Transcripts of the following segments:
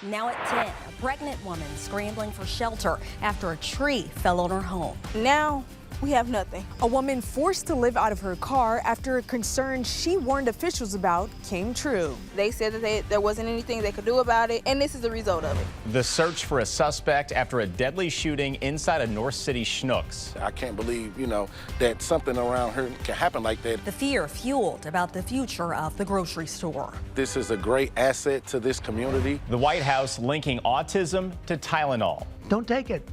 Now at 10, a pregnant woman scrambling for shelter after a tree fell on her home. Now we have nothing. A woman forced to live out of her car after a concern she warned officials about came true. They said that there wasn't anything they could do about it, and this is the result of it. The search for a suspect after a deadly shooting inside a North City Schnucks. I can't believe, that something around her can happen like that. The fear fueled about the future of the grocery store. This is a great asset to this community. The White House linking autism to Tylenol. Don't take it.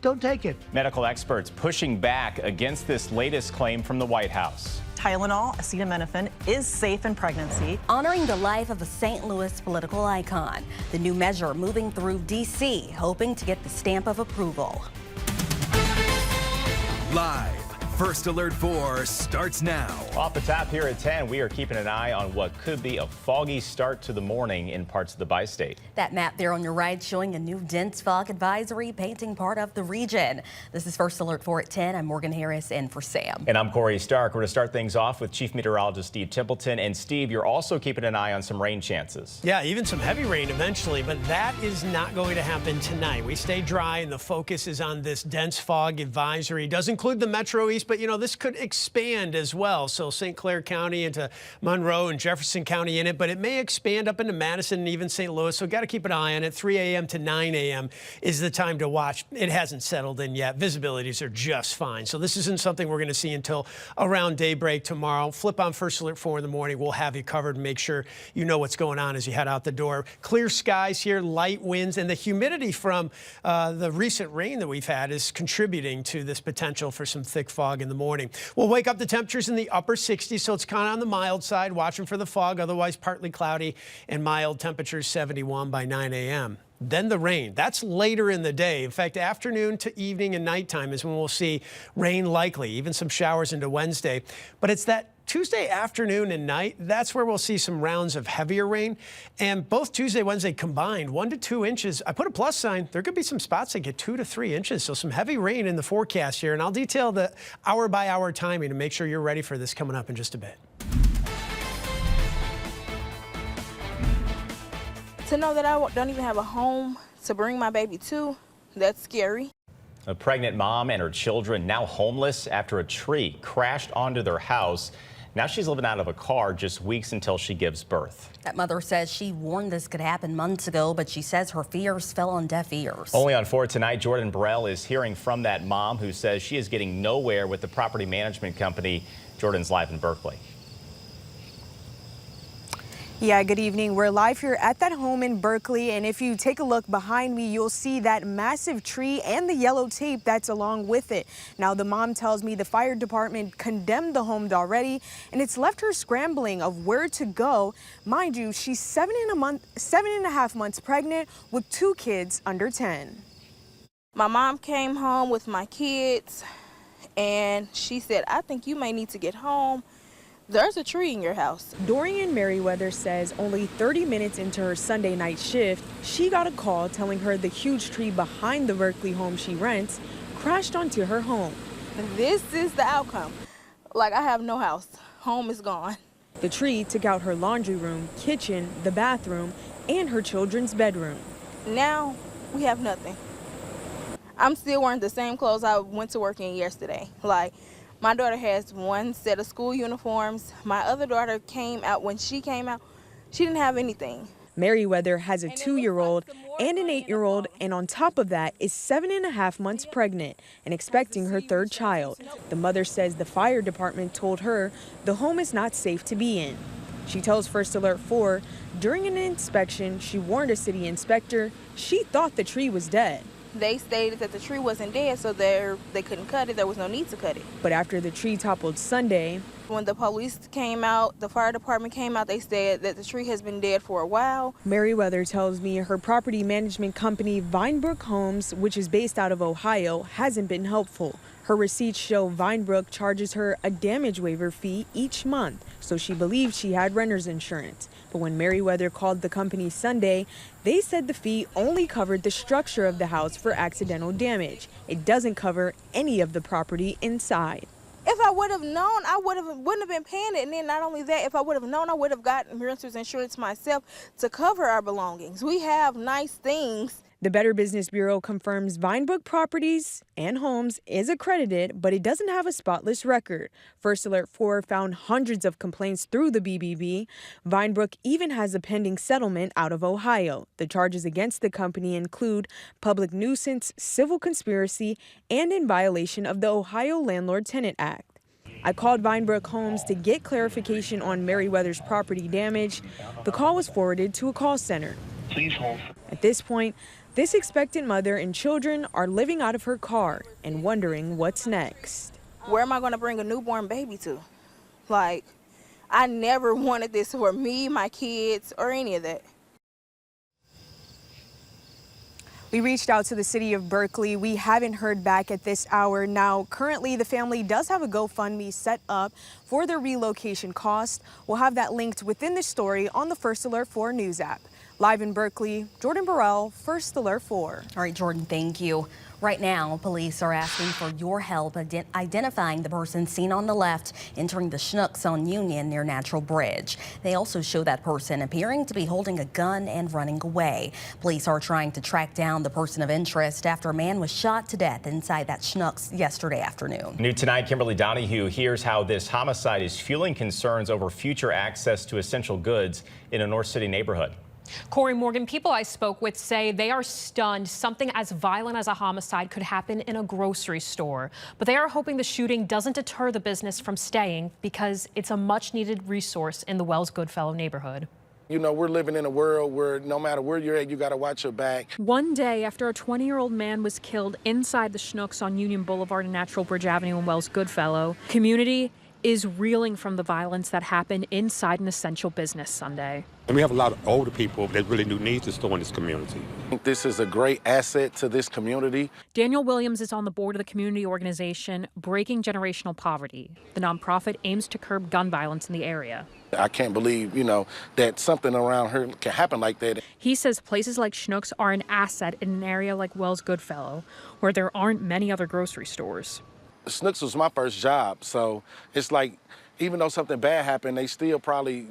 Don't take it. Medical experts pushing back against this latest claim from the White House. Tylenol, acetaminophen, is safe in pregnancy. Honoring the life of a St. Louis political icon. The new measure moving through D.C., hoping to get the stamp of approval. Live, First Alert 4 starts now. Off the top here at 10, we are keeping an eye on what could be a foggy start to the morning in parts of the bi-state. That map there on your right showing a new dense fog advisory painting part of the region. This is First Alert 4 at 10. I'm Morgan Harris in for Sam. And I'm Corey Stark. We're going to start things off with Chief Meteorologist Steve Templeton. And Steve, you're also keeping an eye on some rain chances. Yeah, even some heavy rain eventually, but that is not going to happen tonight. We stay dry and the focus is on this dense fog advisory. It does include the Metro East, but this could expand as well. So St. Clair County into Monroe and Jefferson County in it, but it may expand up into Madison and even St. Louis. So got to keep an eye on it. 3 a.m. to 9 a.m. is the time to watch. It hasn't settled in yet. Visibilities are just fine. So this isn't something we're going to see until around daybreak tomorrow. Flip on First Alert 4 in the morning. We'll have you covered and make sure you know what's going on as you head out the door. Clear skies here, light winds, and the humidity from the recent rain that we've had is contributing to this potential for some thick fog in the morning. We'll wake up the temperatures in the upper 60s, so it's kind of on the mild side. Watching for the fog, otherwise partly cloudy and mild temperatures 71 by 9 a.m. Then the rain. That's later in the day. In fact, afternoon to evening and nighttime is when we'll see rain likely, even some showers into Wednesday. But it's that Tuesday afternoon and night, that's where we'll see some rounds of heavier rain. And both Tuesday, Wednesday combined, 1 to 2 inches. I put a plus sign. There could be some spots that get 2 to 3 inches. So some heavy rain in the forecast here. And I'll detail the hour-by-hour timing to make sure you're ready for this coming up in just a bit. To know that I don't even have a home to bring my baby to, that's scary. A pregnant mom and her children now homeless after a tree crashed onto their house. Now she's living out of a car just weeks until she gives birth. That mother says she warned this could happen months ago, but she says her fears fell on deaf ears. Only on 4 tonight, Jordan Burrell is hearing from that mom who says she is getting nowhere with the property management company. Jordan's live in Berkeley. Yeah, good evening. We're live here at that home in Berkeley, and if you take a look behind me, you'll see that massive tree and the yellow tape that's along with it. Now, the mom tells me the fire department condemned the home already, and it's left her scrambling of where to go. Mind you, she's 7.5 months pregnant with 2 kids under 10. My mom came home with my kids, and she said, I think you may need to get home. There's a tree in your house. Dorian Merriweather says only 30 minutes into her Sunday night shift, she got a call telling her the huge tree behind the Berkeley home she rents crashed onto her home. This is the outcome. Like, I have no house. Home is gone. The tree took out her laundry room, kitchen, the bathroom, and her children's bedroom. Now we have nothing. I'm still wearing the same clothes I went to work in yesterday. Like, my daughter has 1 set of school uniforms. My other daughter came out. When she came out, she didn't have anything. Merriweather has a 2-year-old and an 8-year-old, and on top of that is 7.5 months pregnant and expecting her 3rd child. The mother says the fire department told her the home is not safe to be in. She tells First Alert 4 during an inspection, she warned a city inspector she thought the tree was dead. They stated that the tree wasn't dead, so they couldn't cut it. There was no need to cut it. But after the tree toppled Sunday, when the police came out, the fire department came out, they said that the tree has been dead for a while. Merriweather tells me her property management company, Vinebrook Homes, which is based out of Ohio, hasn't been helpful. Her receipts show Vinebrook charges her a damage waiver fee each month, so she believed she had renter's insurance. But when Merriweather called the company Sunday, they said the fee only covered the structure of the house for accidental damage. It doesn't cover any of the property inside. If I would have known, I wouldn't have been paying it. And then not only that, if I would have known, I would have gotten renter's insurance myself to cover our belongings. We have nice things. The Better Business Bureau confirms Vinebrook Properties and Homes is accredited, but it doesn't have a spotless record. First Alert 4 found hundreds of complaints through the BBB. Vinebrook even has a pending settlement out of Ohio. The charges against the company include public nuisance, civil conspiracy, and in violation of the Ohio Landlord-Tenant Act. I called Vinebrook Homes to get clarification on Merriweather's property damage. The call was forwarded to a call center. Please hold. At this point, this expectant mother and children are living out of her car and wondering what's next. Where am I going to bring a newborn baby to? Like, I never wanted this for me, my kids, or any of that. We reached out to the city of Berkeley. We haven't heard back at this hour. Now, currently, the family does have a GoFundMe set up for their relocation cost. We'll have that linked within the story on the First Alert 4 News app. Live in Berkeley, Jordan Burrell, First Alert 4. All right, Jordan, thank you. Right now, police are asking for your help identifying the person seen on the left entering the Schnucks on Union near Natural Bridge. They also show that person appearing to be holding a gun and running away. Police are trying to track down the person of interest after a man was shot to death inside that Schnucks yesterday afternoon. New tonight, Kimberly Donahue hears how this homicide is fueling concerns over future access to essential goods in a North City neighborhood. Corey Morgan, people I spoke with say they are stunned something as violent as a homicide could happen in a grocery store. But they are hoping the shooting doesn't deter the business from staying because it's a much needed resource in the Wells Goodfellow neighborhood. You know, we're living in a world where no matter where you're at, you got to watch your back. One day after a 20-year-old man was killed inside the Schnucks on Union Boulevard and Natural Bridge Avenue in Wells Goodfellow, community is reeling from the violence that happened inside an essential business Sunday. And we have a lot of older people that really do need to store in this community. I think this is a great asset to this community. Daniel Williams is on the board of the community organization Breaking Generational Poverty. The nonprofit aims to curb gun violence in the area. I can't believe, that something around here can happen like that. He says places like Schnucks are an asset in an area like Wells Goodfellow, where there aren't many other grocery stores. Schnucks was my first job, so it's like, even though something bad happened, they still probably,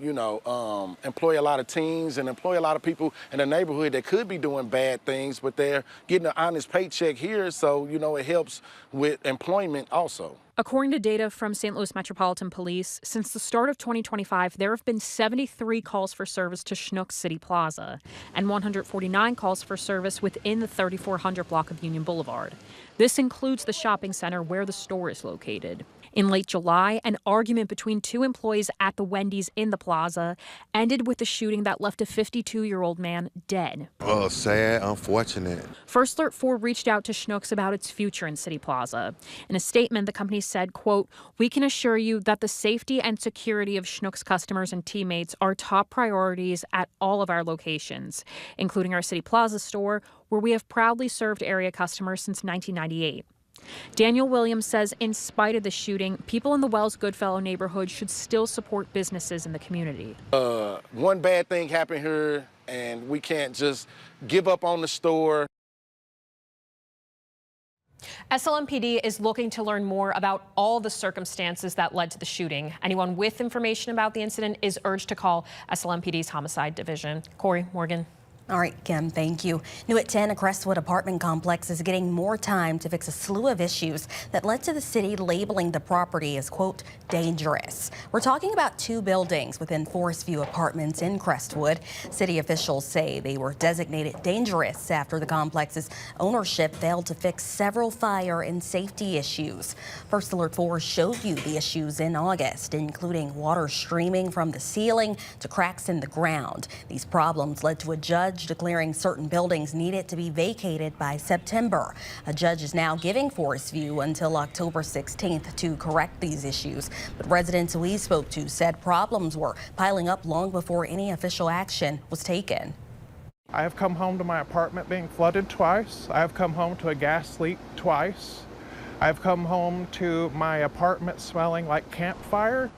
employ a lot of teens and employ a lot of people in the neighborhood that could be doing bad things, but they're getting an honest paycheck here, so, it helps with employment also. According to data from St. Louis Metropolitan Police, since the start of 2025, there have been 73 calls for service to Schnucks City Plaza and 149 calls for service within the 3400 block of Union Boulevard. This includes the shopping center where the store is located. In late July, an argument between two employees at the Wendy's in the plaza ended with a shooting that left a 52-year-old man dead. Oh, sad, unfortunate. First Alert 4 reached out to Schnucks about its future in City Plaza. In a statement, the company said, quote, "We can assure you that the safety and security of Schnucks customers and teammates are top priorities at all of our locations, including our City Plaza store, where we have proudly served area customers since 1998. Daniel Williams says in spite of the shooting, people in the Wells Goodfellow neighborhood should still support businesses in the community. One bad thing happened here, and we can't just give up on the store. SLMPD is looking to learn more about all the circumstances that led to the shooting. Anyone with information about the incident is urged to call SLMPD's Homicide Division. Corey Morgan. All right, Kim, thank you. New at 10, a Crestwood apartment complex is getting more time to fix a slew of issues that led to the city labeling the property as, quote, dangerous. We're talking about two buildings within Forest View Apartments in Crestwood. City officials say they were designated dangerous after the complex's ownership failed to fix several fire and safety issues. First Alert 4 showed you the issues in August, including water streaming from the ceiling to cracks in the ground. These problems led to a judge declaring certain buildings needed to be vacated by September. A judge is now giving Forest View until October 16th to correct these issues. But residents we spoke to said problems were piling up long before any official action was taken. I have come home to my apartment being flooded twice. I have come home to a gas leak twice. I have come home to my apartment smelling like campfire.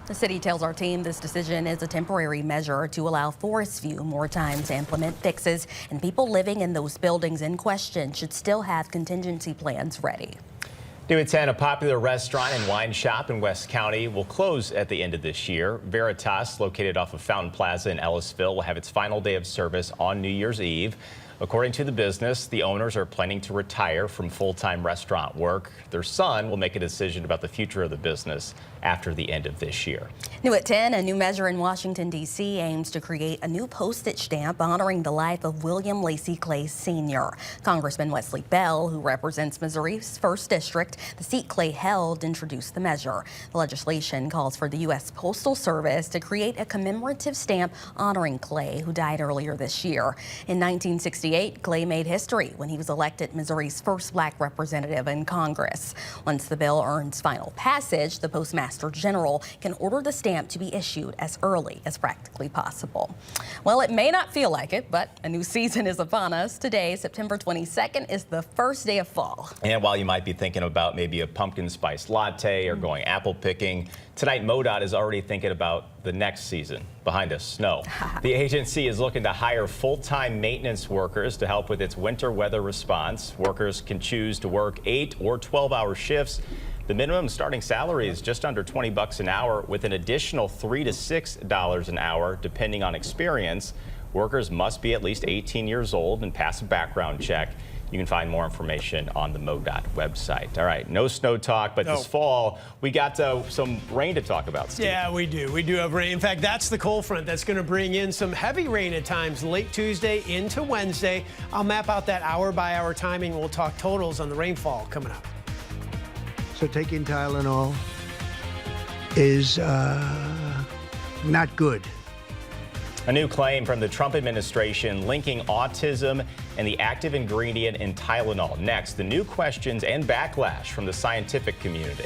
The city tells our team this decision is a temporary measure to allow Forest View more time to implement fixes, and people living in those buildings in question should still have contingency plans ready. New at 10, a popular restaurant and wine shop in West County will close at the end of this year. Veritas, located off of Fountain Plaza in Ellisville, will have its final day of service on New Year's Eve. According to the business, the owners are planning to retire from full-time restaurant work. Their son will make a decision about the future of the business after the end of this year. New at 10, a new measure in Washington, D.C. aims to create a new postage stamp honoring the life of William Lacey Clay Sr. Congressman Wesley Bell, who represents Missouri's 1st District, the seat Clay held, introduced the measure. The legislation calls for the U.S. Postal Service to create a commemorative stamp honoring Clay, who died earlier this year. In 1968, Clay made history when he was elected Missouri's first black representative in Congress. Once the bill earns final passage, the Postmaster General can order the stamp to be issued as early as practically possible. Well, it may not feel like it, but a new season is upon us. Today, September 22nd, is the first day of fall. And while you might be thinking about maybe a pumpkin spice latte or going apple picking, tonight MoDOT is already thinking about the next season. Behind us, snow. The agency is looking to hire full-time maintenance workers to help with its winter weather response. Workers can choose to work 8 or 12-hour shifts. The minimum starting salary is just under $20 an hour, with an additional $3 to $6 an hour depending on experience. Workers must be at least 18 years old and pass a background check. You can find more information on the MoDOT website. All right, no snow talk, but this fall, we got some rain to talk about, Steve. Yeah, we do. We do have rain. In fact, that's the cold front that's going to bring in some heavy rain at times late Tuesday into Wednesday. I'll map out that hour-by-hour timing. We'll talk totals on the rainfall coming up. So taking Tylenol is not good. A new claim from the Trump administration linking autism and the active ingredient in Tylenol. Next, the new questions and backlash from the scientific community.